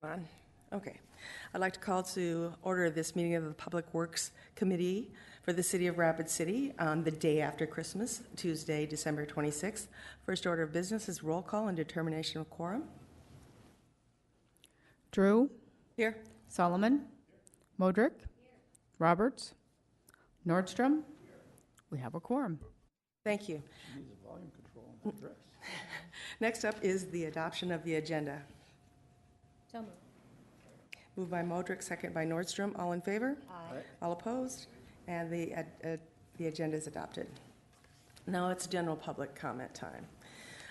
On. Okay. I'd like to call to order this meeting of the Public Works Committee for the City of Rapid City on the day after Christmas, Tuesday, December 26th. First order of business is roll call and determination of quorum. Drew. Here. Solomon. Modrick. Roberts. Nordstrom. We have a quorum. Thank you. Next up is the adoption of the agenda. So moved. Moved by Modrick, second by Nordstrom. All in favor? Aye. All opposed? And the agenda is adopted. Now it's general public comment time.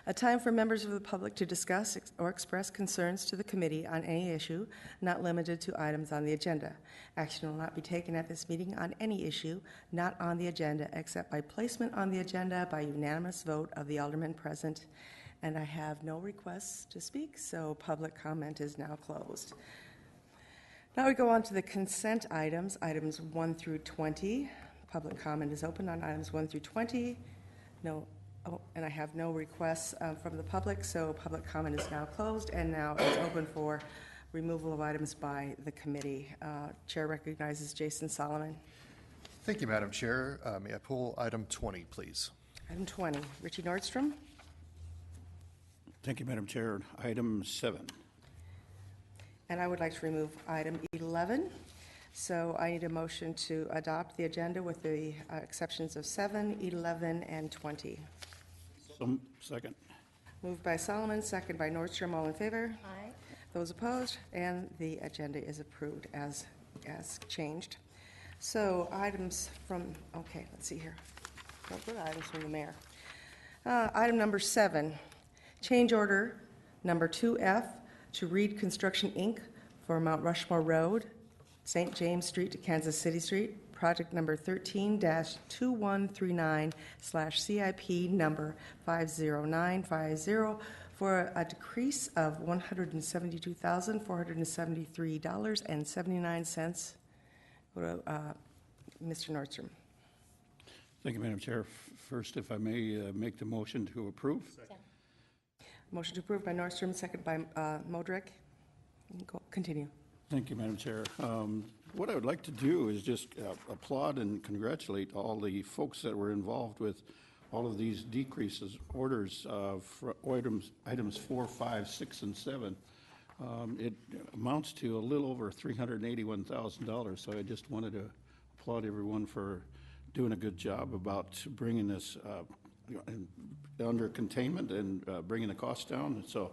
A time for members of the public to discuss or express concerns to the committee on any issue, not limited to items on the agenda. Action will not be taken at this meeting on any issue not on the agenda except by placement on the agenda by unanimous vote of the aldermen present. And I have no requests to speak, so public comment is now closed. Now we go on to the consent items, items 1 through 20. Public comment is open on items 1 through 20. And I have no requests from the public, so public comment is now closed, and now it's open for removal of items by the committee. Chair recognizes Jason Solomon. Thank you, Madam Chair. May I pull item 20, please? Item 20, Richie Nordstrom. Thank you, Madam Chair. Item 7. And I would like to remove item 11. So I need a motion to adopt the agenda with the exceptions of 7, 11, and 20. Second. Moved by Solomon, second by Nordstrom. All in favor? Aye. Those opposed? And the agenda is approved as changed. So items from, okay, let's see here. What were the items from the mayor? Item number 7, change order number 2F to Reed Construction, Inc. for Mount Rushmore Road, St. James Street to Kansas City Street, project number 13-2139/CIP number 50950 for a decrease of $172,473.79. Mr. Nordstrom. Thank you, Madam Chair. First, if I may make the motion to approve. Second. Motion to approve by Nordstrom, second by Modrick. Continue. Thank you, Madam Chair. What I would like to do is just applaud and congratulate all the folks that were involved with all of these decreases, orders for items 4, 5, 6, and 7. It amounts to a little over $381,000, so I just wanted to applaud everyone for doing a good job about bringing this under containment and bringing the costs down. So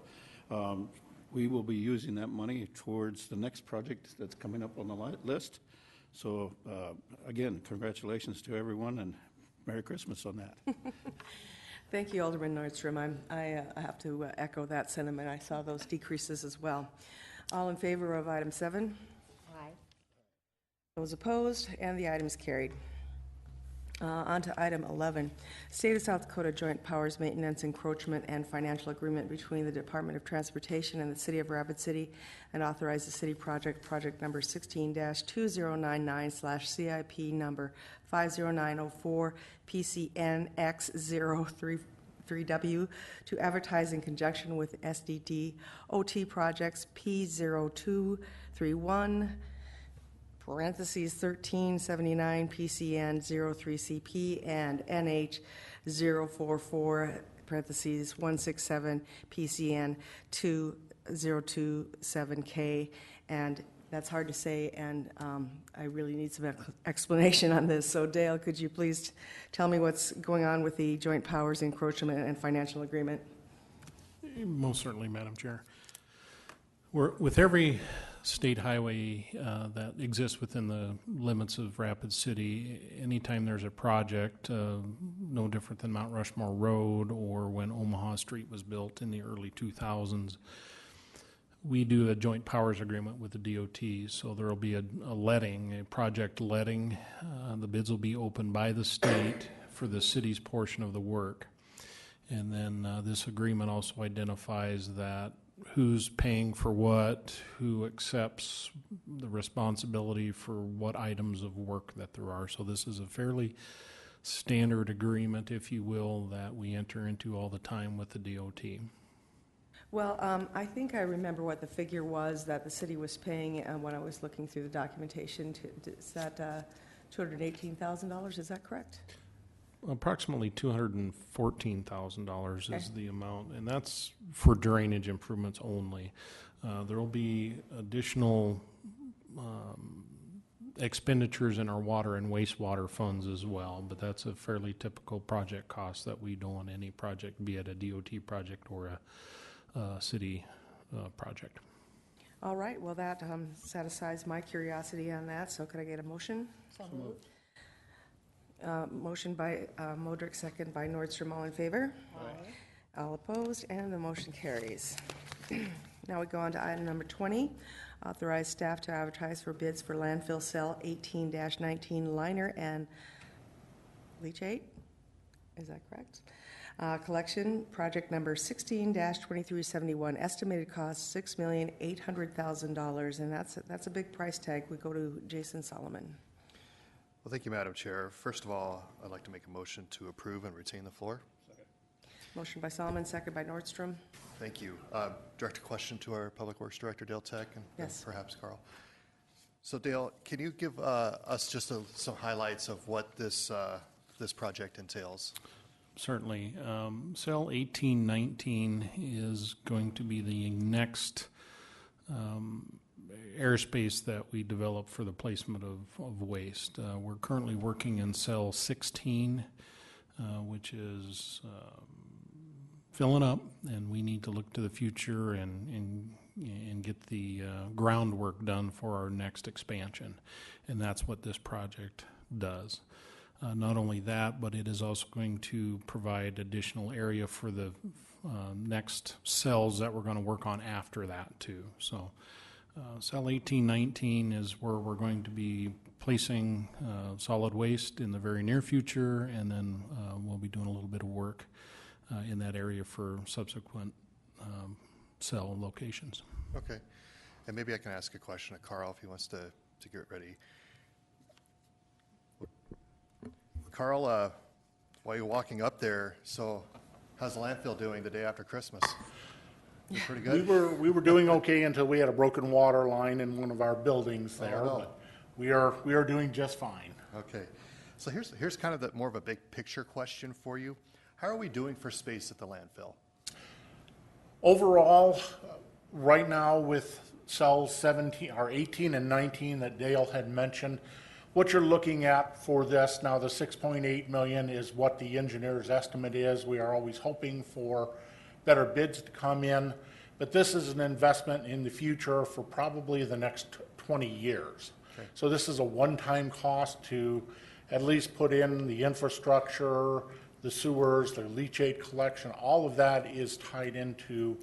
we will be using that money towards the next project that's coming up on the list. So again, congratulations to everyone and Merry Christmas on that. Thank you, Alderman Nordstrom. I have to echo that sentiment. I saw those decreases as well. All in favor of item 7? Aye. Those opposed? And the item is carried. On to item 11, State of South Dakota Joint Powers Maintenance Encroachment and Financial Agreement between the Department of Transportation and the City of Rapid City, and authorize the city project number 16-2099/CIP number 50904 PCNX033W to advertise in conjunction with SDD OT projects P0231 parentheses 1379 PCN 03CP and NH 044 parentheses 167 PCN 2027K. And that's hard to say, and I really need some explanation on this. So Dale, could you please tell me what's going on with the Joint Powers Encroachment and Financial Agreement? Most certainly, Madam Chair. With every state highway that exists within the limits of Rapid City, anytime there's a project, no different than Mount Rushmore Road or when Omaha Street was built in the early 2000s, we do a joint powers agreement with the DOT. So there will be a project letting. The bids will be opened by the state for the city's portion of the work. And then this agreement also identifies that who's paying for what, who accepts the responsibility for what items of work that there are. So this is a fairly standard agreement, if you will, that we enter into all the time with the DOT. Well, I think I remember what the figure was that the city was paying when I was looking through the documentation. Is that $218,000? Is that correct? Approximately $214,000 is Okay. the amount, and that's for drainage improvements only. There will be additional expenditures in our water and wastewater funds as well, but that's a fairly typical project cost that we do on any project, be it a DOT project or a city project. All right, well, that satisfies my curiosity on that, so could I get a motion? So moved. Motion by Modrick, second by Nordstrom, all in favor? Aye. All opposed, and the motion carries. Now we go on to item number 20, authorize staff to advertise for bids for landfill cell 18-19 liner and leachate, is that correct? Collection, project number 16-2371, estimated cost $6,800,000, and that's a big price tag. We go to Jason Solomon. Well, thank you, Madam Chair. First of all, I'd like to make a motion to approve and retain the floor. Motion by Solomon, second by Nordstrom. Thank you. Direct a question to our Public Works Director, Dale Tech, and Yes. perhaps Carl. So Dale, can you give us just some highlights of what this project entails? Certainly. Cell 1819 is going to be the next airspace that we develop for the placement of waste. We're currently working in cell 16, which is filling up, and we need to look to the future and get the groundwork done for our next expansion. And that's what this project does. Not only that, but it is also going to provide additional area for the next cells that we're going to work on after that too. So cell 1819 is where we're going to be placing solid waste in the very near future, and then we'll be doing a little bit of work in that area for subsequent cell locations. Okay. And maybe I can ask a question of Carl if he wants to get ready. Carl, while you're walking up there, so how's the landfill doing the day after Christmas? You pretty good? We were doing okay until we had a broken water line in one of our buildings there, no. but we are doing just fine. Okay. So here's kind of more of a big picture question for you. How are we doing for space at the landfill? Overall, right now with cells 17 or 18 and 19 that Dale had mentioned, what you're looking at for this now, the 6.8 million is what the engineer's estimate is. We are always hoping for better bids to come in, but this is an investment in the future for probably the next 20 years. Okay. So this is a one-time cost to at least put in the infrastructure, the sewers, the leachate collection, all of that is tied into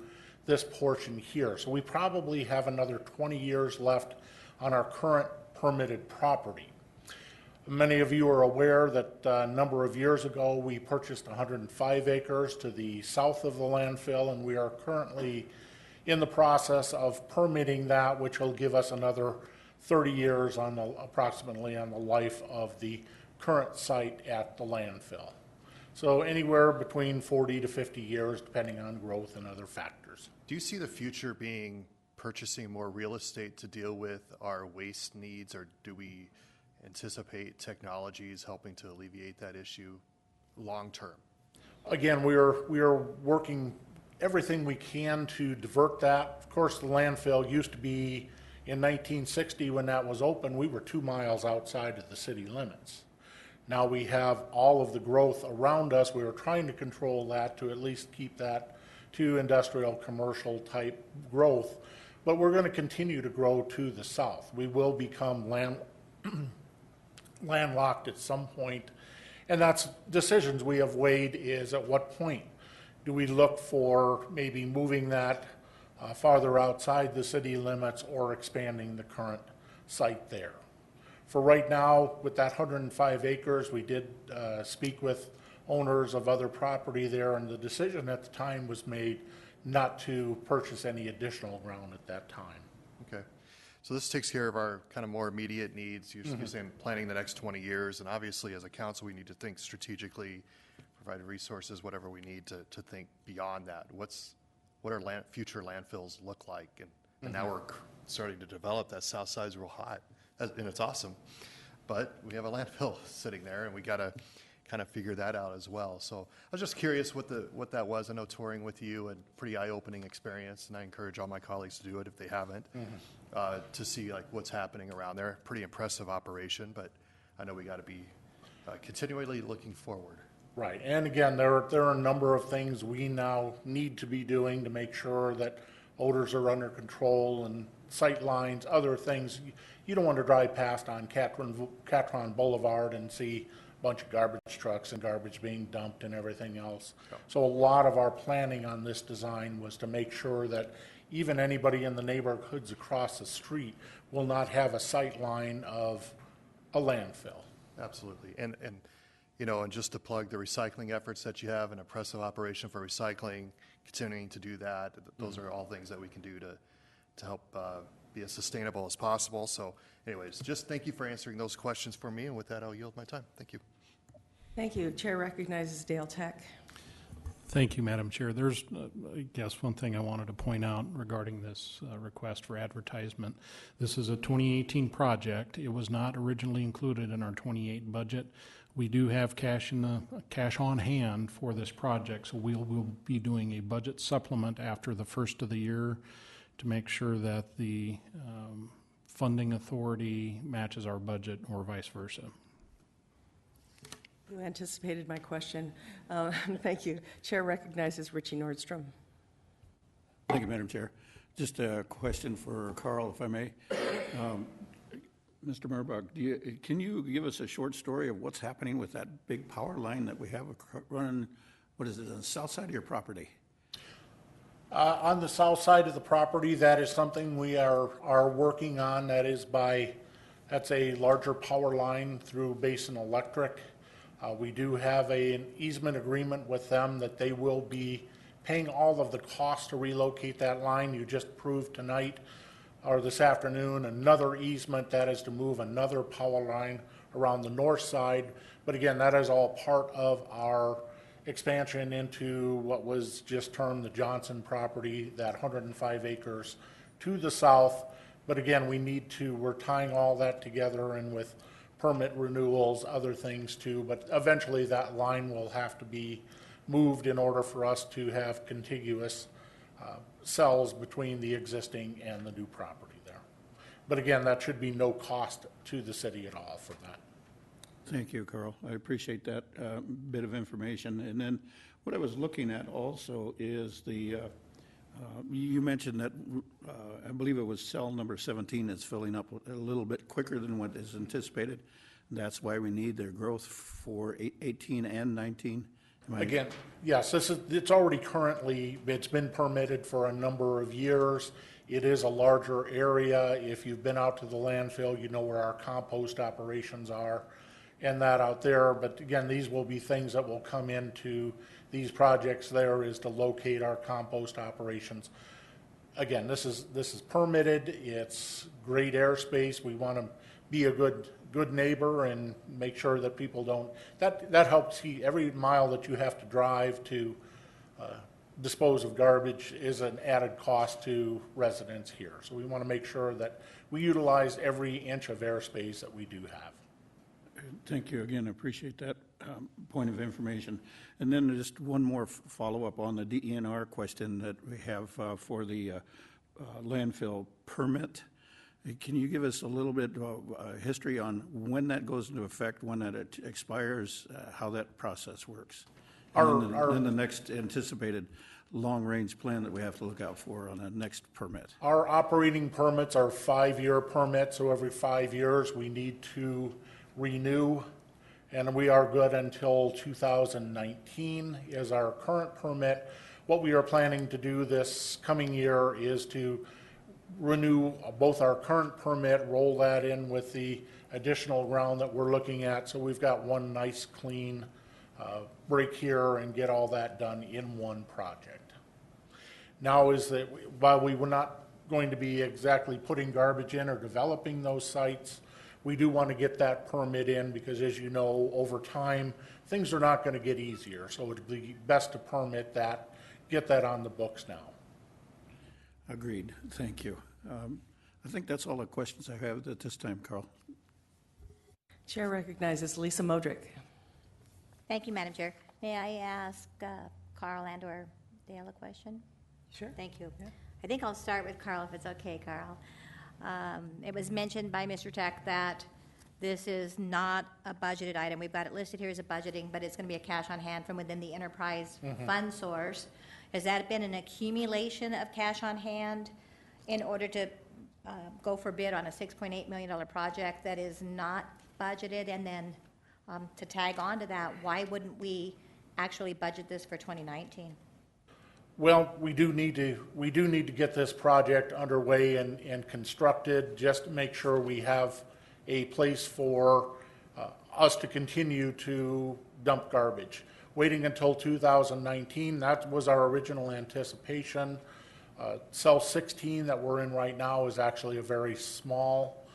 this portion here. So we probably have another 20 years left on our current permitted property. Many of you are aware that a number of years ago we purchased 105 acres to the south of the landfill, and we are currently in the process of permitting that, which will give us another 30 years on approximately on the life of the current site at the landfill. So anywhere between 40 to 50 years, depending on growth and other factors. Do you see the future being purchasing more real estate to deal with our waste needs, or do we anticipate technologies helping to alleviate that issue long term? Again, we are working everything we can to divert that. Of course, the landfill used to be, in 1960 when that was open, we were 2 miles outside of the city limits. Now we have all of the growth around us. We are trying to control that to at least keep that to industrial commercial type growth, but we're going to continue to grow to the south. We will become landlocked at some point, and that's decisions we have weighed is at what point do we look for maybe moving that farther outside the city limits or expanding the current site there. For right now, with that 105 acres, we did speak with owners of other property there, and the decision at the time was made not to purchase any additional ground at that time. Okay. So this takes care of our kind of more immediate needs. You're saying planning the next 20 years, and obviously as a council, we need to think strategically, provide resources, whatever we need to think beyond that. what our future landfills look like. And now we're starting to develop that south side's real hot, and it's awesome. But we have a landfill sitting there, and we got to kind of figure that out as well. So I was just curious what that was. I know touring with you, a pretty eye-opening experience, and I encourage all my colleagues to do it if they haven't, to see like what's happening around there. Pretty impressive operation, but I know we got to be continually looking forward. Right, and again, there are a number of things we now need to be doing to make sure that odors are under control and sight lines, other things. You don't want to drive past on Catron Boulevard and see a bunch of garbage trucks and garbage being dumped and everything else. Yep. So a lot of our planning on this design was to make sure that even anybody in the neighborhoods across the street will not have a sight line of a landfill. Absolutely. And you know, and just to plug the recycling efforts that you have, an impressive operation for recycling, continuing to do that. Those are all things that we can do to help be as sustainable as possible. So anyways, just thank you for answering those questions for me. And with that, I'll yield my time. Thank you. Thank you. Chair recognizes Dale Tech. Thank you, Madam Chair. There's, I guess, one thing I wanted to point out regarding this request for advertisement. This is a 2018 project. It was not originally included in our 28 budget. We do have cash on hand for this project, so we'll be doing a budget supplement after the first of the year to make sure that the funding authority matches our budget or vice versa. You anticipated my question. Thank you. Chair recognizes Richie Nordstrom. Thank you, Madam Chair. Just a question for Carl, if I may. Mr. Murbach, can you give us a short story of what's happening with that big power line that we have running, what is it, on the south side of your property? On the south side of the property, that is something we are working on. That's a larger power line through Basin Electric. We do have an easement agreement with them that they will be paying all of the costs to relocate that line. You just approved tonight or this afternoon another easement that is to move another power line around the north side. But again, that is all part of our expansion into what was just termed the Johnson property, that 105 acres to the south. But again, we're tying all that together and with permit renewals, other things too. But eventually that line will have to be moved in order for us to have contiguous cells between the existing and the new property there. But again, that should be no cost to the city at all for that. Thank you, Carl. I appreciate that bit of information. And then what I was looking at also is you mentioned that I believe it was cell number 17 that's filling up a little bit quicker than what is anticipated. That's why we need their growth for 18 and 19. Again, yes, it's already it's been permitted for a number of years. It is a larger area. If you've been out to the landfill, you know where our compost operations are and that out there. But again, these will be things that will come into these projects. There is to locate our compost operations. Again, this is permitted. It's great airspace. We want to be a good neighbor and make sure that people don't, that helps. Every mile that you have to drive to dispose of garbage is an added cost to residents here. So we want to make sure that we utilize every inch of airspace that we do have. Thank you again. I appreciate that point of information. And then just one more follow-up on the DENR question that we have for the landfill permit. Can you give us a little bit of history on when that goes into effect, when that expires, how that process works? And then the next anticipated long-range plan that we have to look out for on the next permit. Our operating permits are 5-year permits, so every 5 years we need to renew, and we are good until 2019 is our current permit. What we are planning to do this coming year is to renew both our current permit, roll that in with the additional ground that we're looking at, so we've got one nice clean break here and get all that done in one project. Now is that while we were not going to be exactly putting garbage in or developing those sites, we do want to get that permit in because, as you know, over time things are not going to get easier, so it would be best to permit that, get that on the books now. Agreed. Thank you. I think that's all the questions I have at this time, Carl. Chair recognizes Lisa Modrick. Thank you, Madam Chair. May I ask Carl and/or Dale a question? Sure. Thank you. Yeah. I think I'll start with Carl, if it's okay, Carl. It was mentioned by Mr. Tech that this is not a budgeted item. We've got it listed here as a budgeting, but it's going to be a cash on hand from within the enterprise fund source. Has that been an accumulation of cash on hand in order to go for bid on a $6.8 million project that is not budgeted? And then to tag on to that, why wouldn't we actually budget this for 2019? Well, we do need to get this project underway and constructed, just to make sure we have a place for us to continue to dump garbage. Waiting until 2019, that was our original anticipation. Cell 16 that we're in right now is actually a very small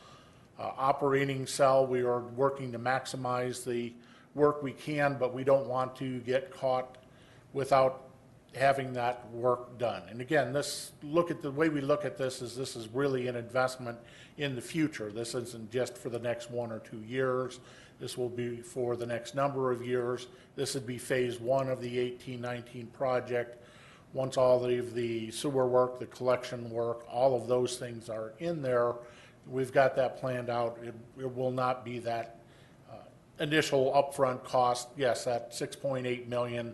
operating cell. We are working to maximize the work we can, but we don't want to get caught without having that work done. And again, the way we look at this is really an investment in the future. This isn't just for the next 1 or 2 years. This will be for the next number of years. This would be phase 1 of the 18-19 project. Once all of the sewer work, the collection work, all of those things are in there, we've got that planned out. It will not be that initial upfront cost. Yes, that $6.8 million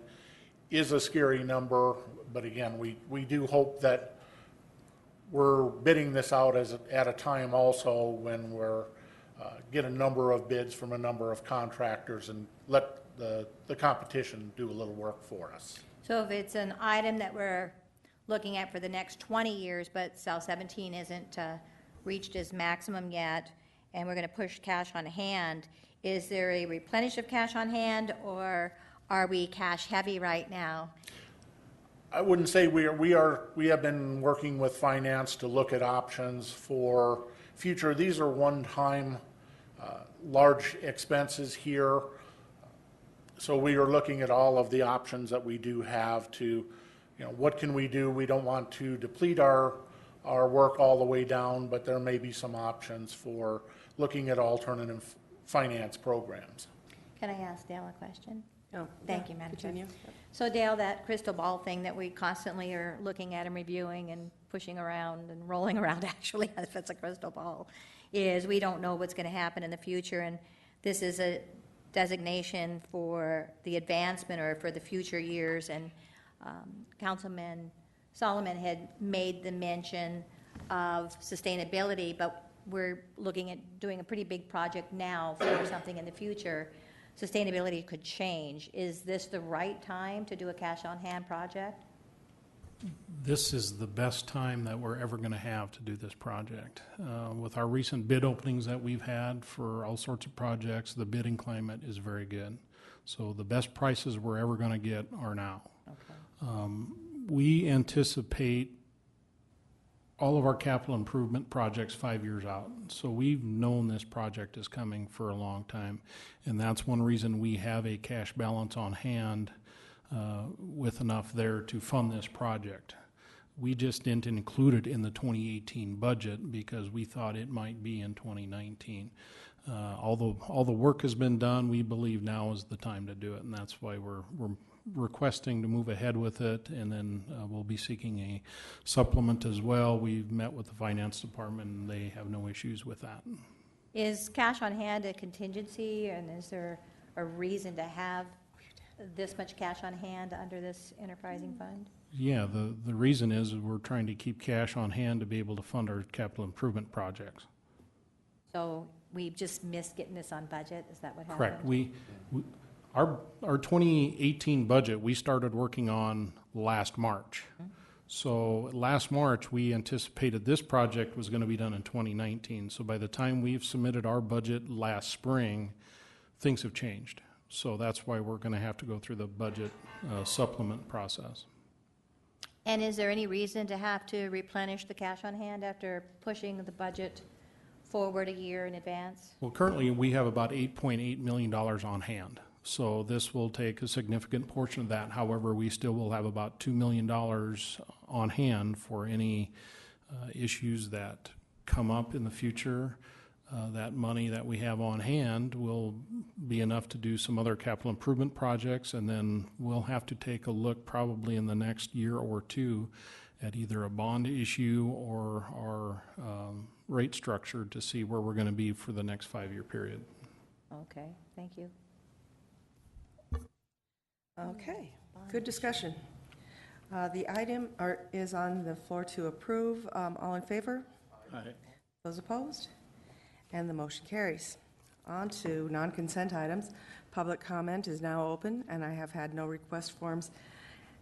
is a scary number, but again, we do hope that we're bidding this out at a time also when we're get a number of bids from a number of contractors and let the competition do a little work for us. So if it's an item that we're looking at for the next 20 years, but cell 17 isn't reached its maximum yet, and we're going to push cash on hand, is there a replenish of cash on hand, or are we cash heavy right now? I wouldn't say we have been working with finance to look at options for future. These are one-time large expenses here. So we are looking at all of the options that we do have to, what can we do? We don't want to deplete our work all the way down, but there may be some options for looking at alternative finance programs. Can I ask Dale a question? Oh, Thank yeah, you, Madam Chair. continue. So Dale, that crystal ball thing that we constantly are looking at and reviewing and pushing around and rolling around, actually, if it's a crystal ball, is we don't know what's going to happen in the future, and this is a designation for the advancement or for the future years, and Councilman Solomon had made the mention of sustainability, but we're looking at doing a pretty big project now for something in the future. Sustainability could change. Is this the right time to do a cash-on-hand project? This is the best time that we're ever going to have to do this project. With our recent bid openings that we've had for all sorts of projects, the bidding climate is very good. So the best prices we're ever going to get are now. Okay. We anticipate all of our capital improvement projects 5 years out. So we've known this project is coming for a long time. And that's one reason we have a cash balance on hand with enough there to fund this project. We just didn't include it in the 2018 budget because we thought it might be in 2019. Although all the work has been done, we believe now is the time to do it, and that's why we're requesting to move ahead with it, and then we'll be seeking a supplement as well. We've met with the finance department, and they have no issues with that. Is cash on hand a contingency, and is there a reason to have this much cash on hand under this enterprising fund? Yeah, the reason is we're trying to keep cash on hand to be able to fund our capital improvement projects. So we just missed getting this on budget? Is that what happened? Correct. Our 2018 budget, we started working on last March. So last March, we anticipated this project was going to be done in 2019. So by the time we've submitted our budget last spring, things have changed. So that's why we're going to have to go through the budget supplement process. And is there any reason to have to replenish the cash on hand after pushing the budget forward a year in advance? Well, currently, we have about $8.8 million on hand. So this will take a significant portion of that. However, we still will have about $2 million on hand for any issues that come up in the future. That money that we have on hand will be enough to do some other capital improvement projects, and then we'll have to take a look probably in the next year or two at either a bond issue or our rate structure to see where we're going to be for the next 5-year period. Okay, thank you. Okay, good discussion. The item is on the floor to approve. All in favor? Aye. Those opposed? And the motion carries. On to non-consent items. Public comment is now open, and I have had no request forms.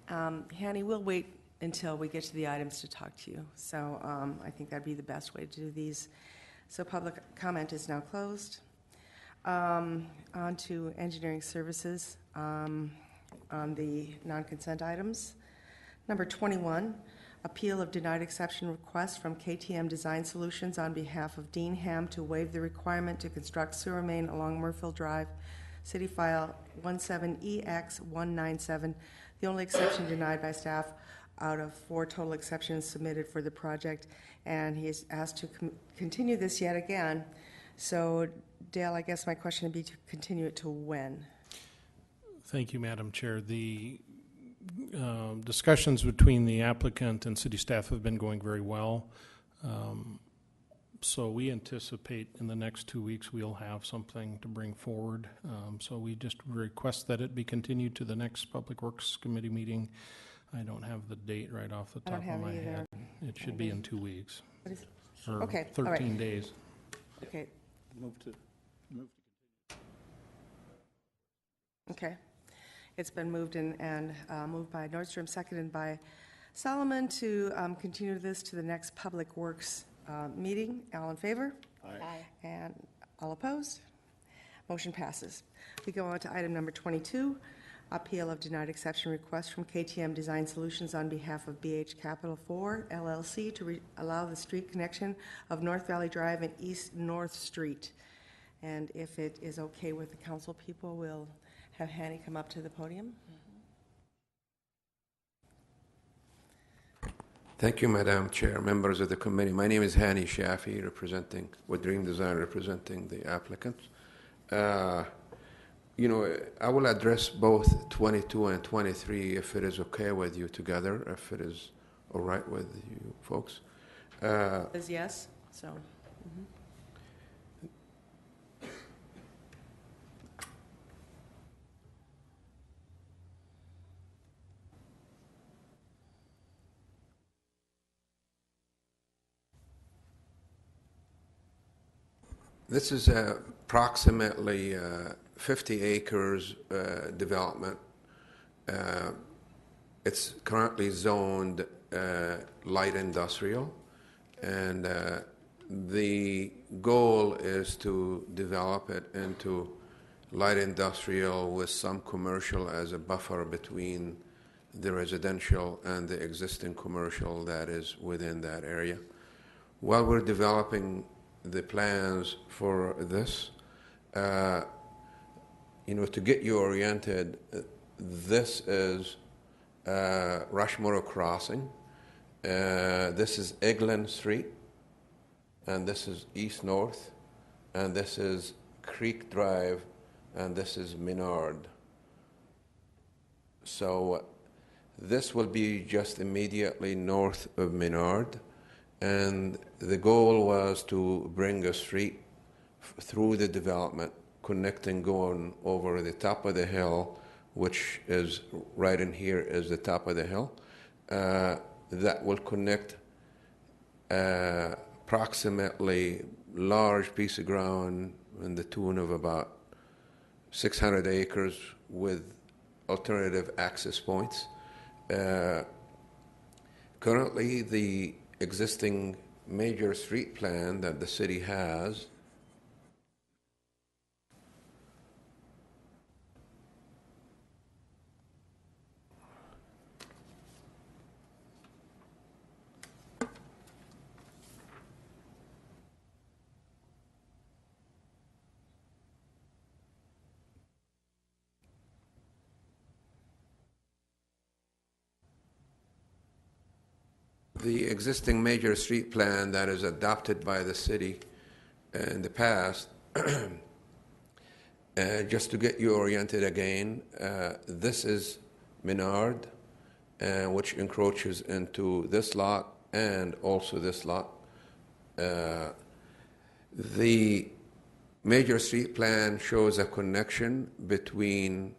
Hanny, we'll wait until we get to the items to talk to you. So I think that'd be the best way to do these. So public comment is now closed. On to engineering services on the non-consent items. Number 21, appeal of denied exception request from KTM Design Solutions on behalf of Dean Ham to waive the requirement to construct sewer main along Murfield Drive, City File 17EX197. The only exception denied by staff out of 4 total exceptions submitted for the project, and he is asked to continue this yet again. So, Dale, I guess my question would be to continue it to when? Thank you, Madam Chair. The discussions between the applicant and city staff have been going very well. So we anticipate in the next 2 weeks we'll have something to bring forward. So we just request that it be continued to the next Public Works Committee meeting. I don't have the date right off the I don't top of have my it either. head. It should be in 2 weeks, What is it? or Okay, all right. 13 days. Okay, Move to. okay. It's been moved and moved by Nordstrom, seconded by Solomon to continue this to the next Public Works meeting. All in favor? Aye. And all opposed? Motion passes. We go on to item number 22, appeal of denied exception request from KTM Design Solutions on behalf of BH Capital 4 LLC to allow the street connection of North Valley Drive and East North Street. And if it is okay with the council people, we'll have Hanny come up to the podium. Thank you, Madam Chair, members of the committee. My name is Hani Shafi, representing, with Dream Design, representing the applicant. I will address both 22 and 23 if it is okay with you together, if it is all right with you folks. Says yes, so. This is approximately 50 acres development. It's currently zoned light industrial, and the goal is to develop it into light industrial with some commercial as a buffer between the residential and the existing commercial that is within that area. While we're developing the plans for this, to get you oriented, this is Rushmore Crossing, this is Eglin Street, and this is East North, and this is Creek Drive, and this is Menard. So this will be just immediately north of Menard, and the goal was to bring a street through the development, connecting, going over the top of the hill, which is right in here is the top of the hill, that will connect approximately large piece of ground in the tune of about 600 acres with alternative access points. Currently, the existing major street plan that the city has the existing major street plan that is adopted by the city in the past, just to get you oriented again, this is Menard, which encroaches into this lot and also this lot. The major street plan shows a connection between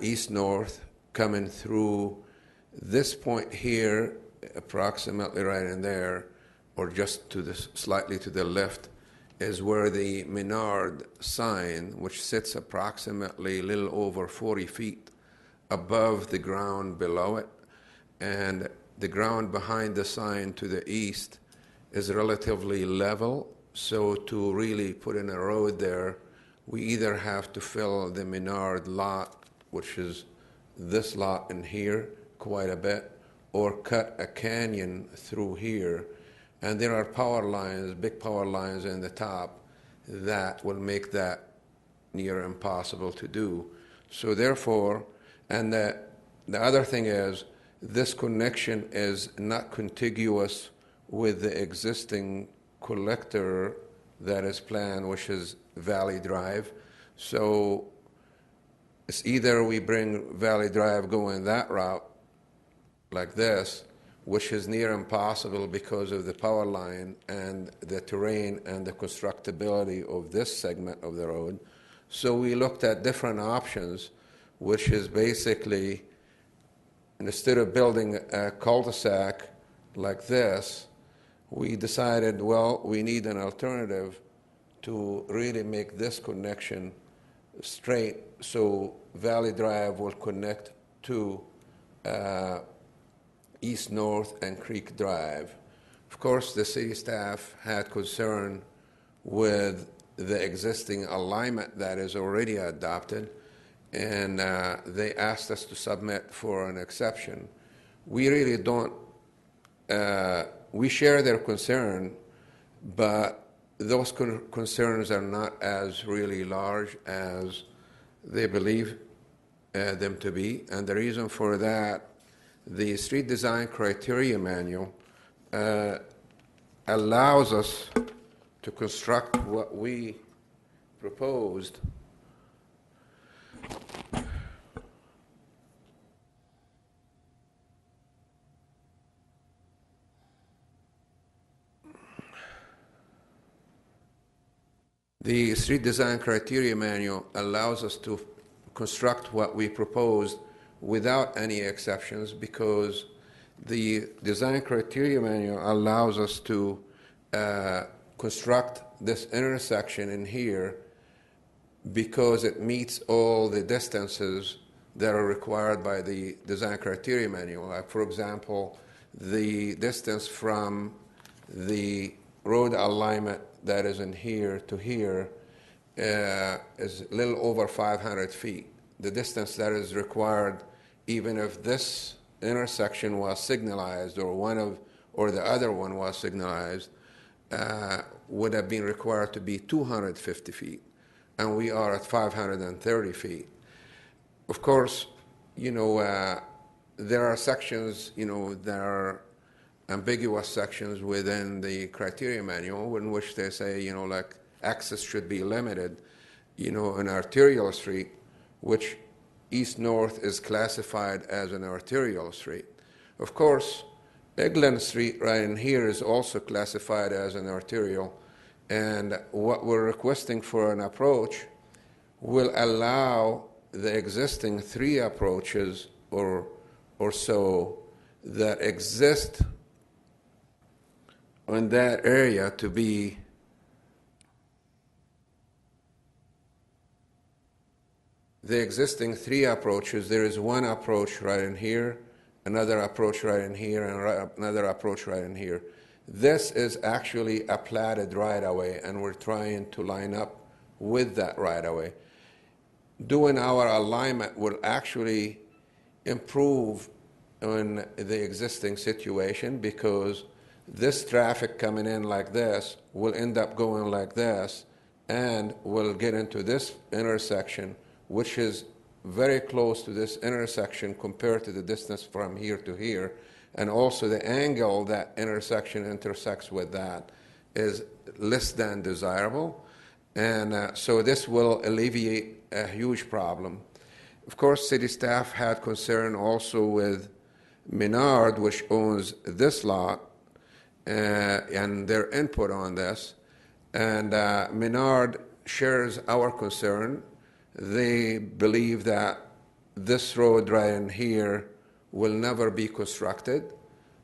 east-north coming through this point here, approximately right in there, or just to the slightly to the left, is where the Menard sign, which sits approximately a little over 40 feet above the ground below it, and the ground behind the sign to the east is relatively level. So to really put in a road there, we either have to fill the Menard lot, which is this lot in here, quite a bit, or cut a canyon through here. And there are power lines, big power lines in the top that will make that near impossible to do. So therefore, and the other thing is, this connection is not contiguous with the existing collector that is planned, which is Valley Drive. So it's either we bring Valley Drive going that route like this, which is near impossible because of the power line and the terrain and the constructability of this segment of the road. So we looked at different options, which is basically, instead of building a cul-de-sac like this, we decided, well, we need an alternative to really make this connection straight, so Valley Drive will connect to east-north and Creek Drive. Of course, the city staff had concern with the existing alignment that is already adopted, and they asked us to submit for an exception. We really don't, we share their concern, but those concerns are not as really large as they believe them to be. And the reason for that, the street design criteria manual allows us to construct what we proposed. The street design criteria manual allows us to construct what we proposed without any exceptions, because the design criteria manual allows us to construct this intersection in here because it meets all the distances that are required by the design criteria manual. Like, for example, the distance from the road alignment that is in here to here is a little over 500 feet. The distance that is required, even if this intersection was signalized or the other one was signalized, would have been required to be 250 feet, and we are at 530 feet. Of course, there are sections, there are ambiguous sections within the criteria manual in which they say, like access should be limited, an arterial street, which east-north is classified as an arterial street. Of course, Egland Street right in here is also classified as an arterial, and what we're requesting for an approach will allow the existing 3 approaches or so that exist in that area to be the existing 3 approaches. There is one approach right in here, another approach right in here, and another approach right in here. This is actually a platted right-of-way, and we're trying to line up with that right-of-way. Doing our alignment will actually improve on the existing situation, because this traffic coming in like this will end up going like this and will get into this intersection, which is very close to this intersection compared to the distance from here to here. and also the angle that intersection intersects with that is less than desirable. And so this will alleviate a huge problem. Of course, city staff had concern also with Menard, which owns this lot, and their input on this. And Menard shares our concern. They believe that this road right in here will never be constructed.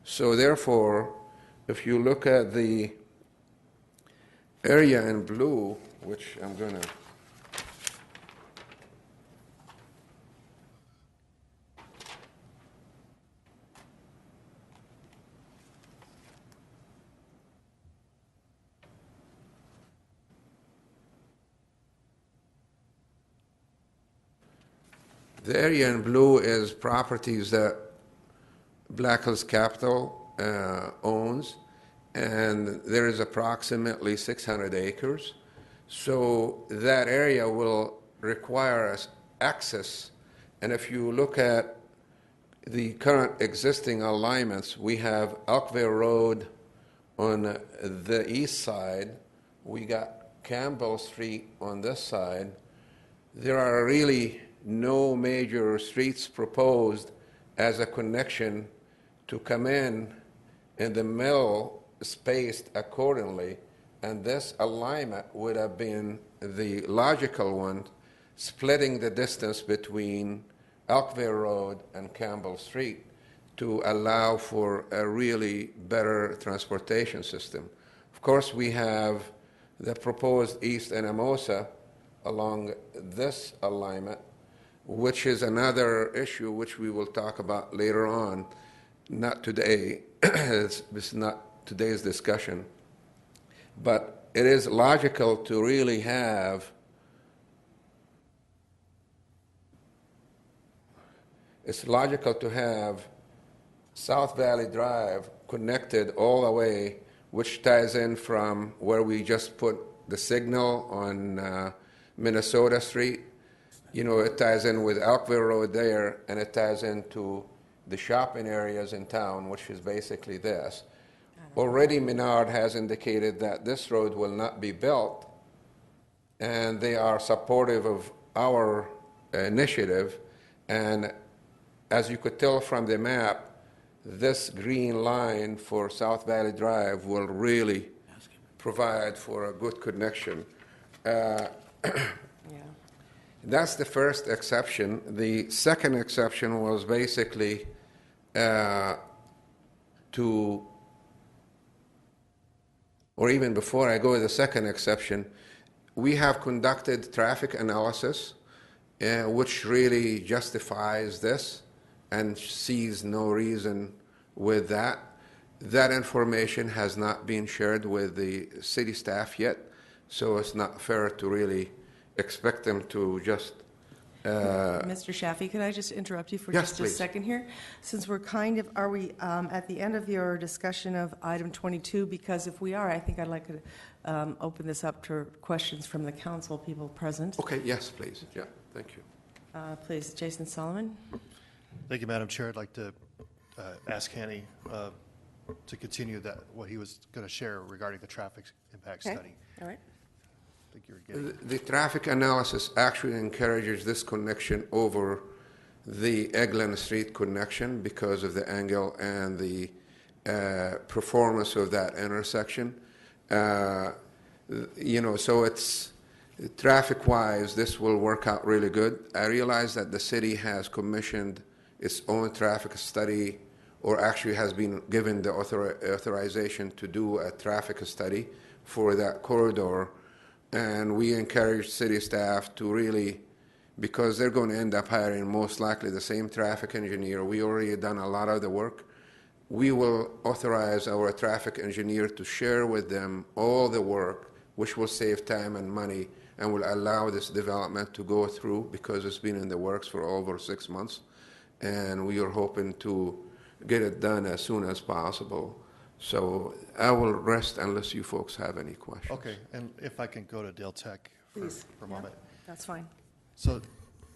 So therefore, if you look at the area in blue, which I'm going to the area in blue is properties that Black Hills Capital owns, and there is approximately 600 acres. So that area will require us access, and if you look at the current existing alignments, we have Elkville Road on the east side, we got Campbell Street on this side. There are really no major streets proposed as a connection to come in the middle, spaced accordingly, and this alignment would have been the logical one, splitting the distance between Elkville Road and Campbell Street to allow for a really better transportation system. Of course, we have the proposed East Anamosa along this alignment, which is another issue which we will talk about later on, not today. It's not today's discussion. But it is logical to really have South Valley Drive connected all the way, which ties in from where we just put the signal on Minnesota Street. You know, it ties in with Elkville Road there, and it ties into the shopping areas in town, which is basically this. Already Menard has indicated that this road will not be built, and they are supportive of our initiative. And as you could tell from the map, this green line for South Valley Drive will really provide for a good connection. That's the first exception. The second exception was basically or even before I go to the second exception, we have conducted traffic analysis, which really justifies this and sees no reason with that. That information has not been shared with the city staff yet, so it's not fair to really expect them to just... Mr. Shafi, could I just interrupt you for Yes, just a please. second here? Since we're kind of, are we at the end of your discussion of item 22? Because if we are, I think I'd like to open this up to questions from the council, people present. Okay, yes, please. Yeah, thank you. Please, Jason Solomon. Thank you, Madam Chair. I'd like to ask Hanny to continue what he was going to share regarding the traffic impact Okay. study. All right. I think you were getting. The traffic analysis actually encourages this connection over the Eglin Street connection because of the angle and the performance of that intersection. You know, so it's traffic-wise, this will work out really good. I realize that the city has commissioned its own traffic study, or actually has been given the authorization to do a traffic study for that corridor. And we encourage city staff to really, because they're going to end up hiring most likely the same traffic engineer. We already done a lot of the work. We will authorize our traffic engineer to share with them all the work, which will save time and money and will allow this development to go through, because it's been in the works for over 6 months. And we are hoping to get it done as soon as possible. So I will rest unless you folks have any questions. Okay, and if I can go to Dale Tech Please. for a moment. That's fine. So,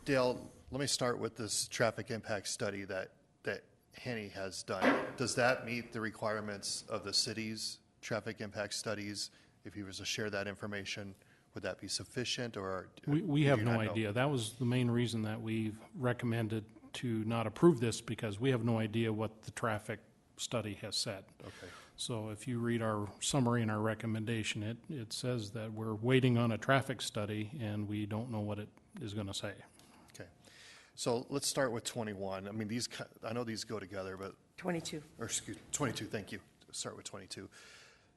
Dale, let me start with this traffic impact study that Hanny has done, does that meet the requirements of the city's traffic impact studies? If he was to share that information, would that be sufficient, or? We do have you no not know? idea. That was the main reason that we've recommended to not approve this, because we have no idea what the traffic study has said. Okay. So if you read our summary and our recommendation, it says that we're waiting on a traffic study and we don't know what it is going to say. Okay. So let's start with 21. I mean, I know these go together, but 22. or excuse 22, thank you. Start with 22.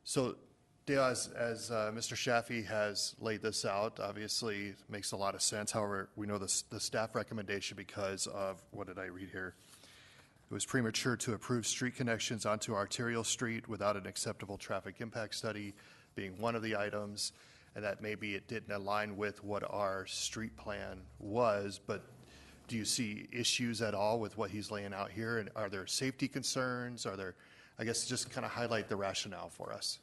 So, Dale, as Mr. Shaffey has laid this out, obviously it makes a lot of sense. However, we know the staff recommendation because of, what did I read here? It was premature to approve street connections onto Arterial Street without an acceptable traffic impact study being one of the items, and that maybe it didn't align with what our street plan was, but do you see issues at all with what he's laying out here? And are there safety concerns? Are there, I guess, just kind of highlight the rationale for us.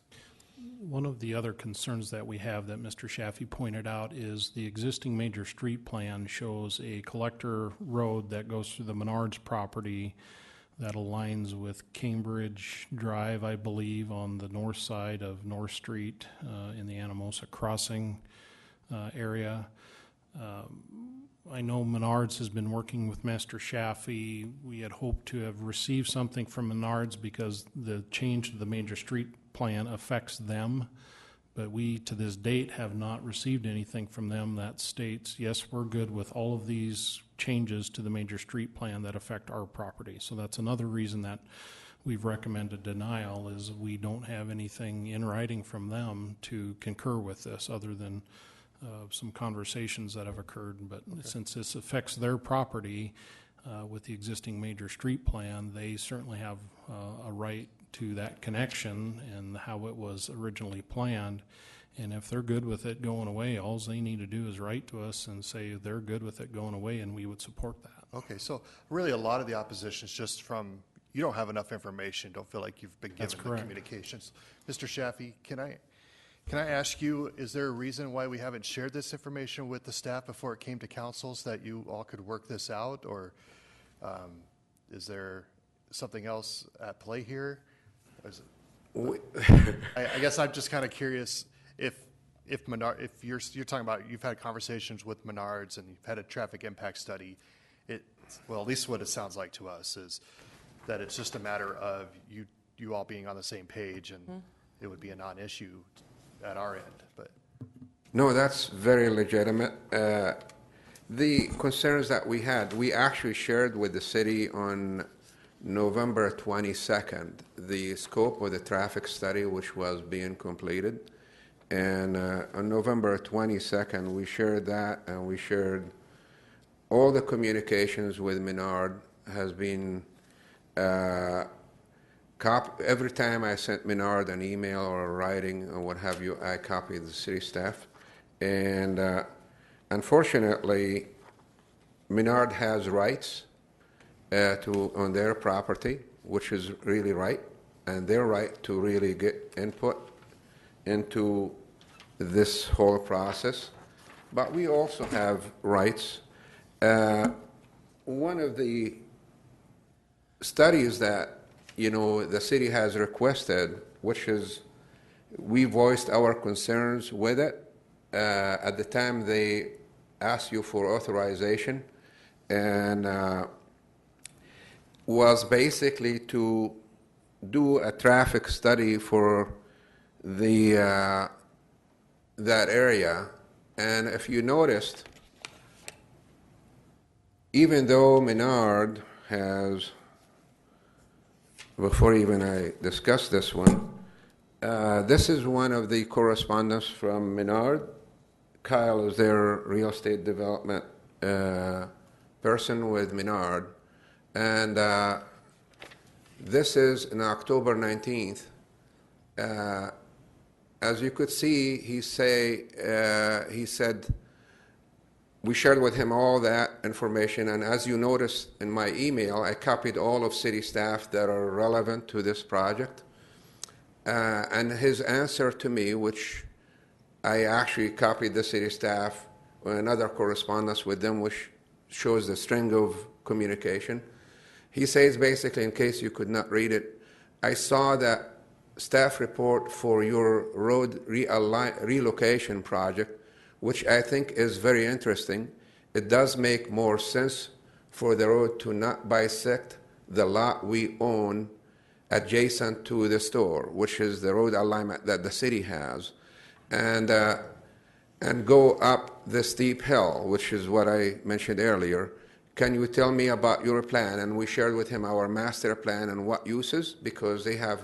One of the other concerns that we have that Mr. Shaffey pointed out is the existing major street plan shows a collector road that goes through the Menards property that aligns with Cambridge Drive, I believe, on the north side of North Street in the Anamosa Crossing area. I know Menards has been working with Mr. Shaffey. We had hoped to have received something from Menards because the change to the major street plan affects them, but we, to this date, have not received anything from them that states, yes, we're good with all of these changes to the major street plan that affect our property. So that's another reason that we've recommended denial, is we don't have anything in writing from them to concur with this other than some conversations that have occurred. But since this affects their property with the existing major street plan, they certainly have a right to that connection and how it was originally planned. And if they're good with it going away, all they need to do is write to us and say they're good with it going away, and we would support that. Okay, so really a lot of the opposition is just from, you don't have enough information, don't feel like you've been That's given the correct. communications. Mr. Shaffey, can I ask you, is there a reason why we haven't shared this information with the staff before it came to council so that you all could work this out? Or is there something else at play here? Is it, I guess I'm just kind of curious if Menard, if you're talking about you've had conversations with Menards and you've had a traffic impact study, well, at least what it sounds like to us is that it's just a matter of you all being on the same page, and it would be a non-issue at our end. But No, that's very legitimate. The concerns that we had, we actually shared with the city on November 22nd, the scope of the traffic study which was being completed. And on November 22nd, we shared that, and we shared all the communications with Menard has been every time I sent Menard an email or a writing or what have you, I copied the city staff. And unfortunately, Menard has rights on their property, which is really right, and their right to really get input into this whole process. But we also have rights. One of the studies that the city has requested, which is we voiced our concerns with it at the time they asked you for authorization, and was basically to do a traffic study for that area. And if you noticed, even though Menard has, before even I discuss this one, this is one of the correspondence from Menard. Kyle is their real estate development person with Menard. And this is on October 19th. As you could see, he said, we shared with him all that information, and as you noticed in my email, I copied all of city staff that are relevant to this project. And his answer to me, which I actually copied the city staff, another correspondence with them, which shows the string of communication. He says basically, in case you could not read it, I saw that staff report for your road relocation project, which I think is very interesting. It does make more sense for the road to not bisect the lot we own adjacent to the store, which is the road alignment that the city has, and go up the steep hill, which is what I mentioned earlier. Can you tell me about your plan? And we shared with him our master plan and what uses, because they have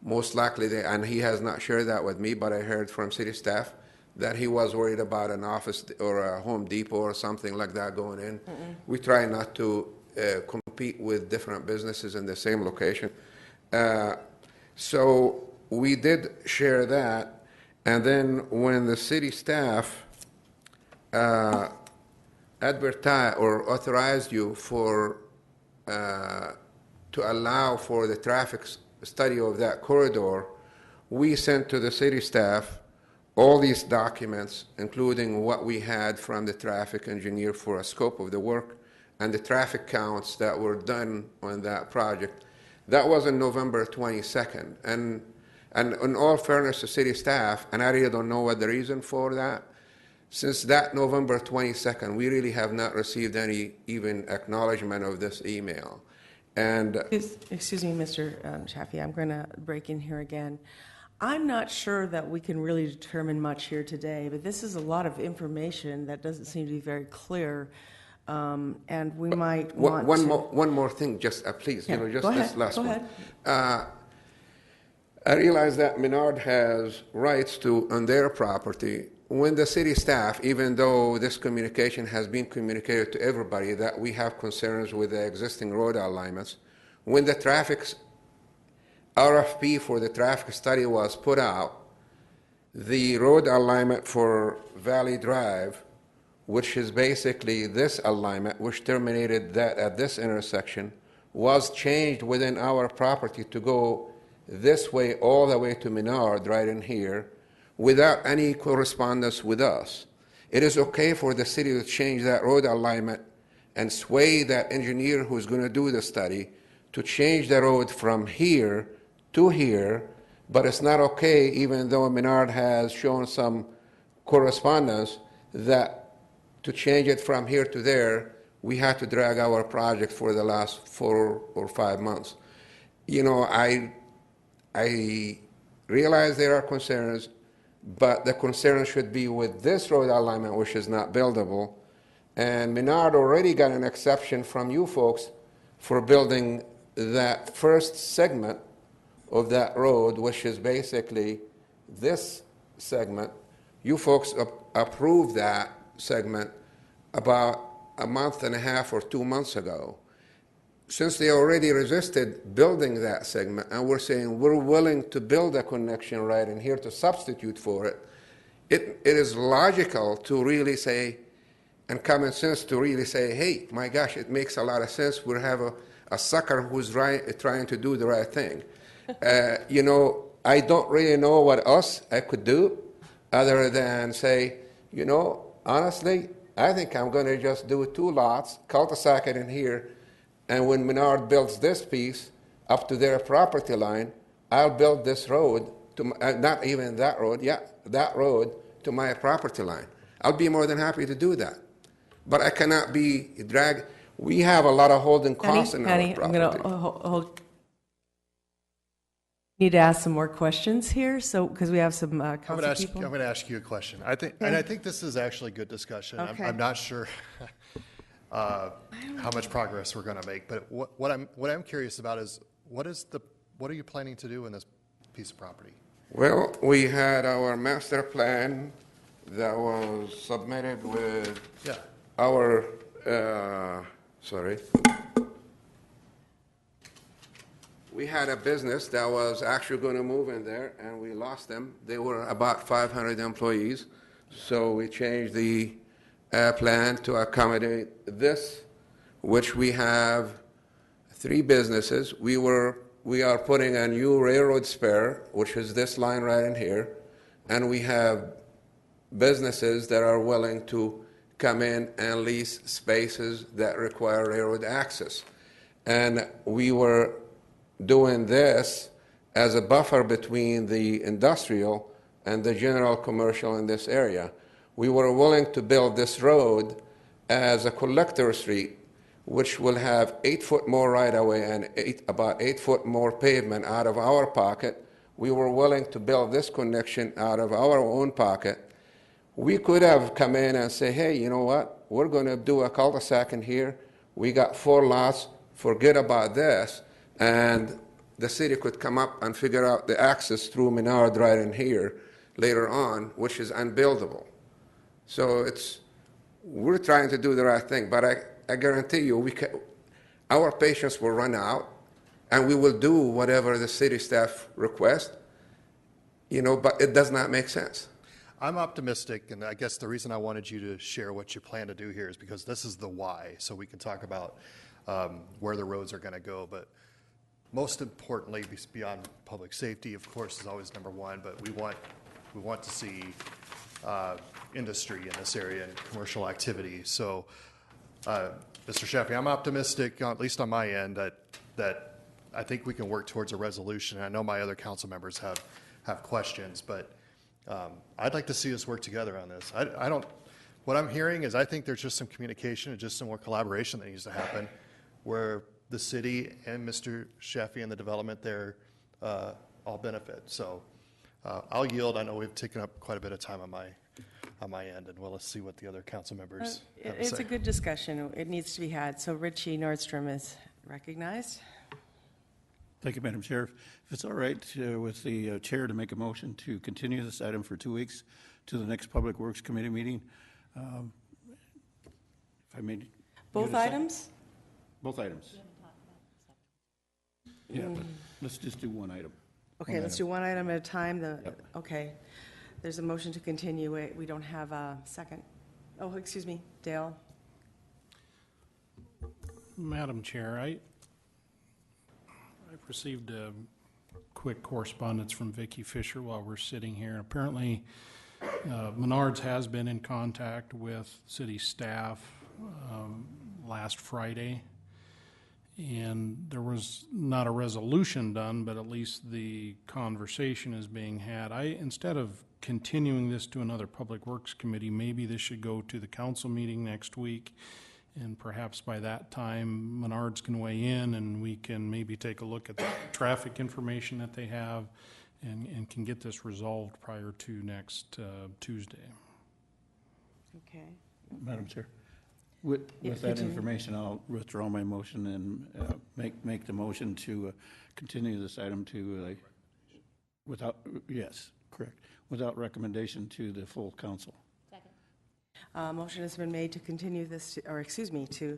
most likely, and he has not shared that with me, but I heard from city staff that he was worried about an office or a Home Depot or something like that going in. We try not to compete with different businesses in the same location. So we did share that. And then when the city staff advertised or authorized you for to allow for the traffic study of that corridor, we sent to the city staff all these documents, including what we had from the traffic engineer for a scope of the work and the traffic counts that were done on that project. That was on November 22nd. And in all fairness to city staff, and I really don't know what the reason for that, since that November 22nd, we really have not received any even acknowledgement of this email. And Excuse me, Mr. Chaffee, I'm going to break in here again. I'm not sure that we can really determine much here today, but this is a lot of information that doesn't seem to be very clear, and we might want one more thing, just please, Yeah, just go this ahead, last go one. ahead. I realize that Menard has rights to on their property. When the city staff, even though this communication has been communicated to everybody that we have concerns with the existing road alignments, when the traffic RFP for the traffic study was put out, the road alignment for Valley Drive, which is basically this alignment, which terminated that at this intersection, was changed within our property to go this way all the way to Menard, right in here, without any correspondence with us. It is okay for the city to change that road alignment and sway that engineer who's going to do the study to change the road from here to here, but it's not okay, even though Menard has shown some correspondence, that to change it from here to there, we had to drag our project for the last 4 or 5 months. You know, I realize there are concerns, but the concern should be with this road alignment, which is not buildable. And Menard already got an exception from you folks for building that first segment of that road, which is basically this segment. You folks approved that segment about a month and a half or 2 months ago. Since they already resisted building that segment, and we're saying we're willing to build a connection right in here to substitute for it, it is logical to really say, and common sense to really say, hey, my gosh, it makes a lot of sense. We have a sucker who's trying to do the right thing. You know, I don't really know what else I could do other than say, you know, honestly, I think I'm going to just do 2 lots, cul-de-sac it in here, and when Menard builds this piece up to their property line, I'll build this road, to not even that road, that road to my property line. I'll be more than happy to do that. But I cannot be dragged. We have a lot of holding costs in our property. I'm going to need to ask some more questions here, so because we have some council people. I'm going to ask you a question. I think this is actually good discussion. Okay. I'm not sure how much progress we're going to make, but what I'm curious about is what are you planning to do in this piece of property? Well, we had our master plan that was submitted with our we had a business that was actually going to move in there, and we lost them. They were about 500 employees, so we changed the plan to accommodate this, which we have 3 businesses. We are putting a new railroad spur, which is this line right in here, and we have businesses that are willing to come in and lease spaces that require railroad access. And we were doing this as a buffer between the industrial and the general commercial in this area. We were willing to build this road as a collector street, which will have 8 foot more right-of-way and about 8 foot more pavement out of our pocket. We were willing to build this connection out of our own pocket. We could have come in and say, hey, you know what? We're going to do a cul-de-sac in here. We got 4 lots. Forget about this. And the city could come up and figure out the access through Menard right in here later on, which is unbuildable. So we're trying to do the right thing, but I guarantee you, our patience will run out, and we will do whatever the city staff requests, but it does not make sense. I'm optimistic, and I guess the reason I wanted you to share what you plan to do here is because this is the why, so we can talk about where the roads are going to go. But most importantly, beyond public safety, of course, is always number one, but we want to see industry in this area and commercial activity. So, Mr. Sheffy, I'm optimistic, at least on my end, that I think we can work towards a resolution. I know my other council members have questions, but I'd like to see us work together on this. What I'm hearing is I think there's just some communication and just some more collaboration that needs to happen where the city and Mr. Sheffy and the development there all benefit. So I'll yield. I know we've taken up quite a bit of time on my end, and let's see what the other council members have to It's say. a good discussion. It needs to be had. So Richie Nordstrom is recognized. Thank you, Madam Chair. If it's all right with the chair to make a motion to continue this item for 2 weeks to the next Public Works Committee meeting. If I may. Both items? Both items. Yeah, but let's just do one item. Okay, let's do one item at a time. Yep. Okay. There's a motion to continue. We don't have a second. Oh, excuse me, Dale. Madam Chair, I've received a quick correspondence from Vicki Fisher while we're sitting here. Apparently, Menards has been in contact with city staff last Friday, and there was not a resolution done, but at least the conversation is being had. Instead of continuing this to another Public Works Committee, maybe this should go to the council meeting next week, and perhaps by that time, Menards can weigh in, and we can maybe take a look at the traffic information that they have, and can get this resolved prior to next Tuesday. Okay. Madam Chair. With that continue. information, I'll withdraw my motion and make the motion to continue this item to without recommendation to the full council. Motion has been made to continue this, to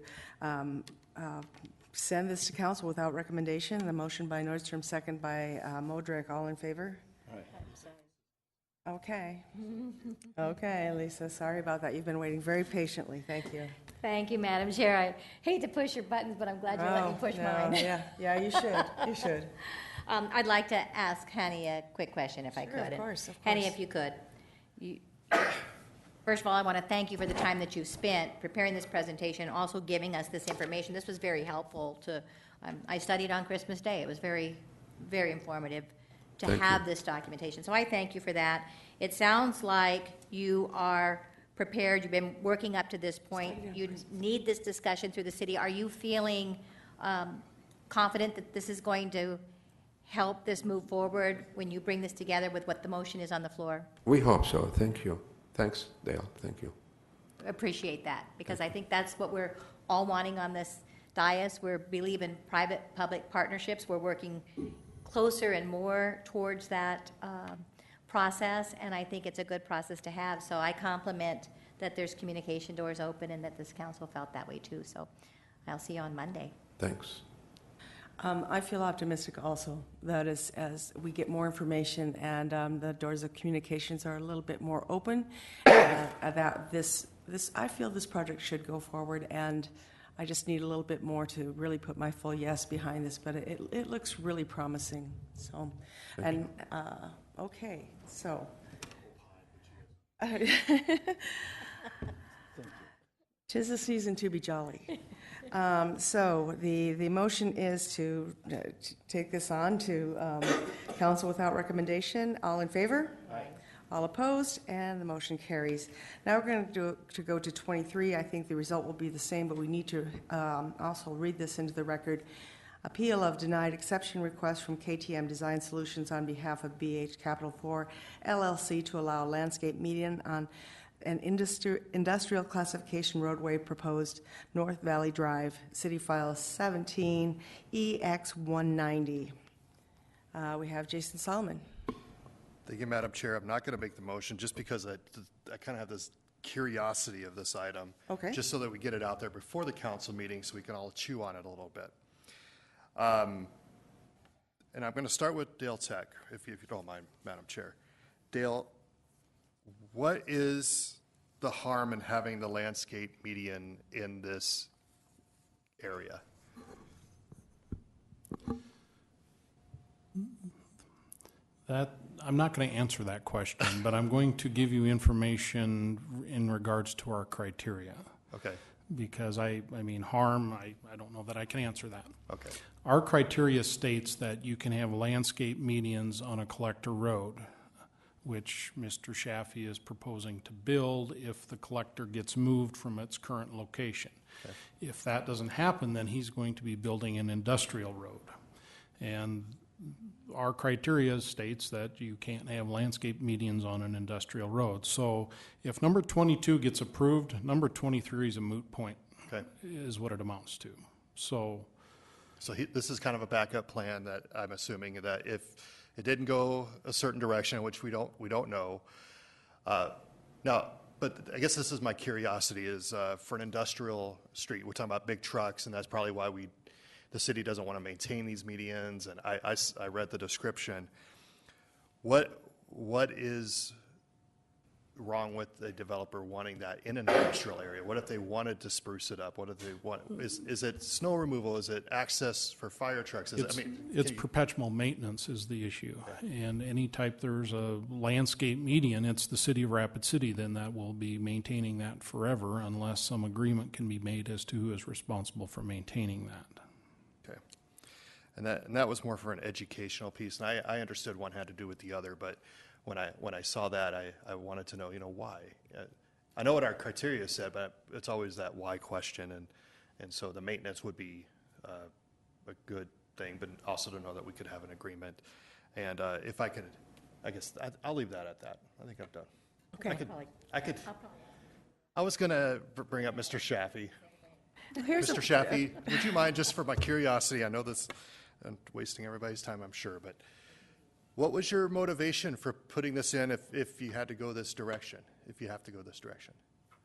send this to council without recommendation. The motion by Nordstrom, second by Modrick. All in favor? Okay. Okay, Lisa, sorry about that. You've been waiting very patiently. Thank you. Thank you, Madam Chair. I hate to push your buttons, but I'm glad you let me push no, mine. Yeah, you should. You should. I'd like to ask Honey a quick question, if I Sure, could. of course, of Honey, course. if you could. First of all, I want to thank you for the time that you spent preparing this presentation, also giving us this information. This was very helpful to, I studied on Christmas Day. It was very, very informative to Thank have you. this documentation. So I thank you for that. It sounds like you are prepared. You've been working up to this point. You need this discussion through the city. Are you feeling confident that this is going to help this move forward when you bring this together with what the motion is on the floor? We hope so. Thank you. Thanks, Dale. Thank you. Appreciate that, because I think that's what we're all wanting on this dais. We believe in private-public partnerships. We're working closer and more towards that process, and I think it's a good process to have. So I compliment that there's communication doors open and that this council felt that way too. So I'll see you on Monday. Thanks. I feel optimistic also that as we get more information and the doors of communications are a little bit more open, that I feel this project should go forward, and I just need a little bit more to really put my full yes behind this, but it looks really promising. So, and okay, so. 'Tis the season to be jolly. So the motion is to take this on to council without recommendation. All in favor? Aye. All opposed? And the motion carries. Now we're going to go to 23. I think the result will be the same, but we need to also read this into the record. Appeal of denied exception request from KTM Design Solutions on behalf of BH Capital 4 LLC to allow landscape median on an industrial classification roadway proposed North Valley Drive, City File 17 EX190. We have Jason Solomon. Thank you, Madam Chair. I'm not going to make the motion just because I kind of have this curiosity of this item. Okay. Just so that we get it out there before the council meeting so we can all chew on it a little bit. And I'm going to start with Dale Tech, if you don't mind, Madam Chair. Dale, what is the harm in having the landscape median in this area? I'm not going to answer that question, but I'm going to give you information in regards to our criteria. Okay. Because I mean, harm, I don't know that I can answer that. Okay. Our criteria states that you can have landscape medians on a collector road, which Mr. Shaffey is proposing to build if the collector gets moved from its current location. Okay. If that doesn't happen, then he's going to be building an industrial road. And our criteria states that you can't have landscape medians on an industrial road. So if number 22 gets approved, number 23 is a moot point, Okay. is what it amounts to. So this is kind of a backup plan that I'm assuming that if it didn't go a certain direction, which we don't know. Now, but I guess this is my curiosity is for an industrial street, we're talking about big trucks, and that's probably why the city doesn't want to maintain these medians, and I read the description. What is wrong with the developer wanting that in an industrial area? What if they wanted to spruce it up? What if they want? Is it snow removal? Is it access for fire trucks? It's perpetual maintenance is the issue. Okay. And any type there's a landscape median, it's the city of Rapid City then that will be maintaining that forever unless some agreement can be made as to who is responsible for maintaining that. Okay. And that was more for an educational piece, and I understood one had to do with the other, but when I saw that, I wanted to know, why. I know what our criteria said, but it's always that why question, and so the maintenance would be a good thing, but also to know that we could have an agreement. And if I could, I guess I'll leave that at that. I think I'm done. Okay. I was going to bring up Mr. Shaffey. Here's Mr. Shaffey, would you mind, just for my curiosity, I know this, I'm wasting everybody's time, I'm sure, but what was your motivation for putting this in if you had to go this direction, if you have to go this direction?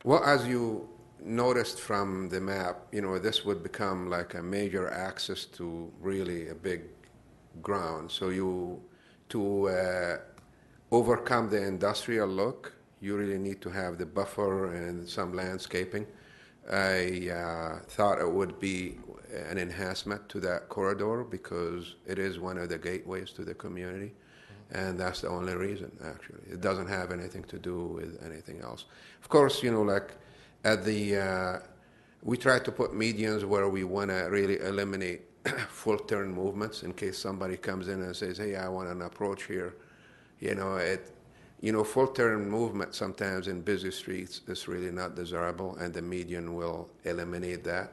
Well, as you noticed from the map, this would become like a major access to really a big ground. So to overcome the industrial look, you really need to have the buffer and some landscaping. I thought it would be an enhancement to that corridor because it is one of the gateways to the community, and that's the only reason, actually. It doesn't have anything to do with anything else. Of course, like at we try to put medians where we want to really eliminate full turn movements in case somebody comes in and says, hey, I want an approach here. Full turn movement sometimes in busy streets is really not desirable, and the median will eliminate that.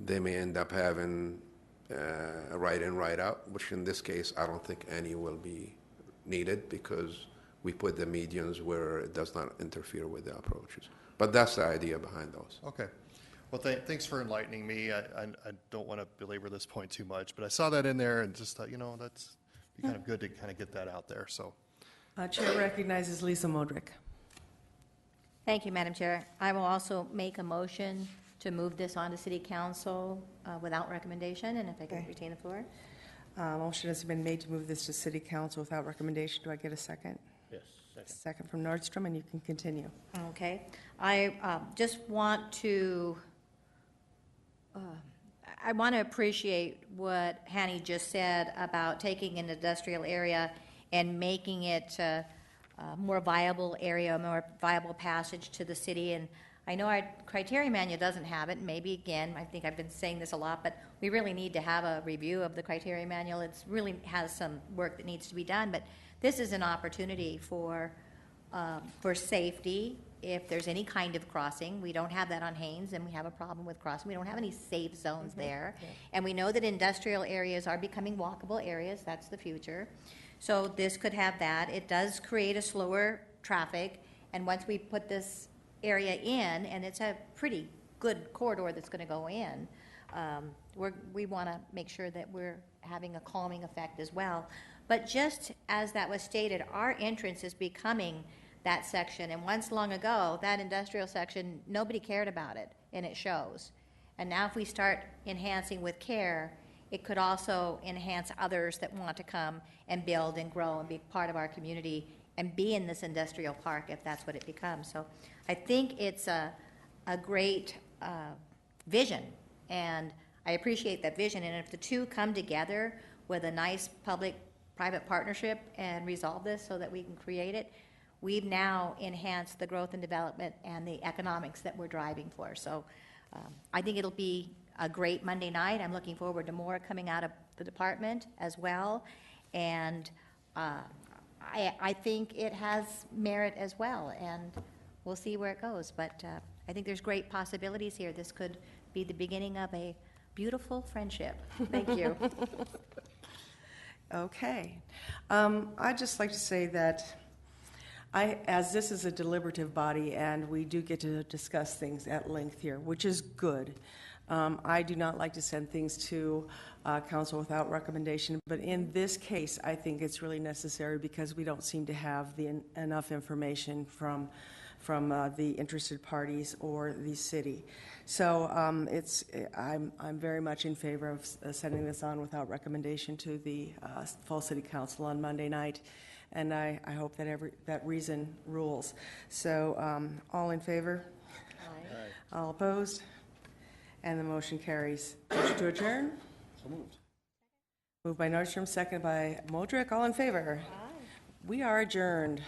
They may end up having a right in, right out, which in this case, I don't think any will be needed because we put the medians where it does not interfere with the approaches. But that's the idea behind those. Okay. Well, thanks for enlightening me. I don't want to belabor this point too much, but I saw that in there and just thought, that's be kind of good to kind of get that out there. So, Chair recognizes Lisa Modrick. Thank you, Madam Chair. I will also make a motion to move this on to City Council without recommendation, and if I can retain the floor. Motion has been made to move this to City Council without recommendation. Do I get a second? Yes, second. Second from Nordstrom, and you can continue. Okay. I just want to appreciate what Hanny just said about taking an industrial area and making it a more viable area, a more viable passage to the city. And I know our criteria manual doesn't have it, maybe again, I think I've been saying this a lot, but we really need to have a review of the criteria manual. It's really has some work that needs to be done, but this is an opportunity for safety. If there's any kind of crossing, we don't have that on Haynes, and we have a problem with crossing. We don't have any safe zones there. And we know that industrial areas are becoming walkable areas. That's the future. So this could have that. It does create a slower traffic, and once we put this area in, and it's a pretty good corridor that's going to go in, we want to make sure that we're having a calming effect as well. But just as that was stated, our entrance is becoming that section, and once long ago, that industrial section, nobody cared about it, and it shows. And now if we start enhancing with care, it could also enhance others that want to come and build and grow and be part of our community and be in this industrial park if that's what it becomes. So I think it's a great vision, and I appreciate that vision. And if the two come together with a nice public-private partnership and resolve this so that we can create it, we've now enhanced the growth and development and the economics that we're driving for. So I think it'll be a great Monday night. I'm looking forward to more coming out of the department as well. And I think it has merit as well, and we'll see where it goes. But I think there's great possibilities here. This could be the beginning of a beautiful friendship. Thank you. Okay. I'd just like to say that as this is a deliberative body and we do get to discuss things at length here, which is good, I do not like to send things to council without recommendation, but in this case, I think it's really necessary because we don't seem to have enough information from the interested parties or the city. So I'm very much in favor of sending this on without recommendation to the full city council on Monday night, and I hope that that reason rules. So all in favor? Aye. All opposed? And the motion carries. Motion to adjourn? So moved. Moved by Nordstrom, second by Modrick. All in favor? Aye. We are adjourned.